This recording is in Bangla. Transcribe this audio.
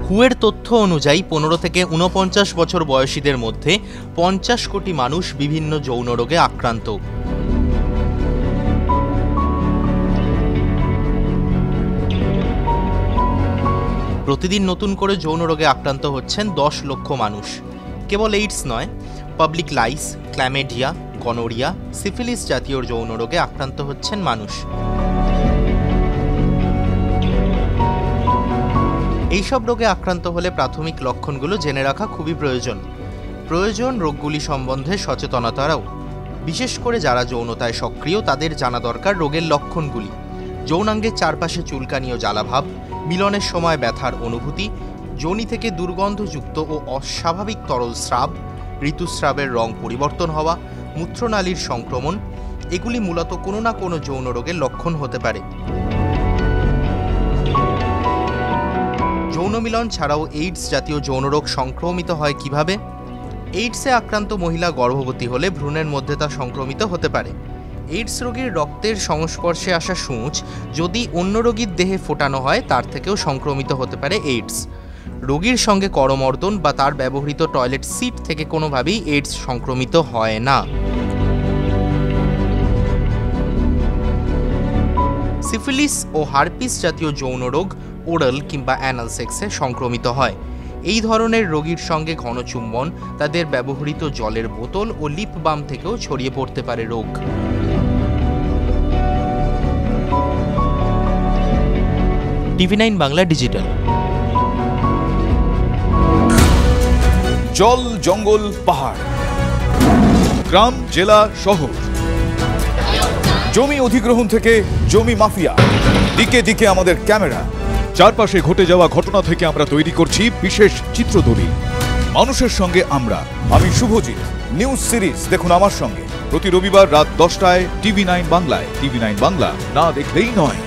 হুয়ের তথ্য অনুযায়ী 15 থেকে 49 বছর বয়সীদের মধ্যে 50 কোটি মানুষ বিভিন্ন যৌন রোগে আক্রান্ত। প্রতিদিন নতুন করে যৌন রোগে আক্রান্ত হচ্ছেন 10 লক্ষ মানুষ। কেবল এইডস নয়, পাবলিক লাইস, ক্ল্যামেডিয়া, গনোরিয়া, সিফিলিস জাতীয় যৌন রোগে আক্রান্ত হচ্ছেন মানুষ। এইসব রোগে আক্রান্ত হলে প্রাথমিক লক্ষণগুলো জেনে রাখা খুবই প্রয়োজন রোগগুলি সম্বন্ধে সচেতনতারও। বিশেষ করে যারা যৌনতায় সক্রিয় তাদের জানা দরকার রোগের লক্ষণগুলি। যৌনাঙ্গের চারপাশে চুলকানি ও জ্বালাভাব, মিলনের সময় ব্যথার অনুভূতি, যোনি থেকে দুর্গন্ধযুক্ত ও অস্বাভাবিক তরল স্রাব, ঋতুস্রাবের রং পরিবর্তন হওয়া, মূত্রনালীর সংক্রমণ, এগুলি মূলত কোনো না কোনো যৌন রোগের লক্ষণ হতে পারে। যৌন মিলন ছাড়াও এইডস জাতীয় যৌন রোগ সংক্রমিত হয় কিভাবে? এইডসে আক্রান্ত মহিলা গর্ভবতী হলে ভ্রূণের মধ্যে তা সংক্রমিত হতে পারে। এইডস রোগীর রক্তের সংস্পর্শে আসা সূঁচ যদি অন্য রোগীর দেহে ফোটানো হয় তার থেকেও সংক্রমিত হতে পারে এইডস। রোগীর সঙ্গে করমর্দন বা তার ব্যবহৃত টয়লেট সিট থেকে কোনোভাবেই এইডস সংক্রমিত হয় না। সিফিলিস ও হার্পিস জাতীয় যৌন রোগ ওরাল কিংবা অ্যানাল সেক্সে সংক্রমিত হয়। এই ধরনের রোগীর সঙ্গে ঘন চুম্বন, তাদের ব্যবহৃত জলের বোতল ও লিপ বাম থেকেও ছড়িয়ে পড়তে পারে রোগ। TV9 Bangla digital. জল, জঙ্গল, পাহাড়, গ্রাম, জেলা, শহর, জমি অধিগ্রহণ থেকে জমি মাফিয়া, দিকে দিকে আমাদের ক্যামেরা। চারপাশে ঘটে যাওয়া ঘটনা থেকে আমরা তৈরি করছি বিশেষ চিত্রদলিল। মানুষের সঙ্গে আমি শুভজিৎ। নিউজ সিরিজ দেখুন আমার সঙ্গে প্রতি রবিবার রাত 10টায় TV9 বাংলায়। TV9 বাংলা, না দেখলেই নয়।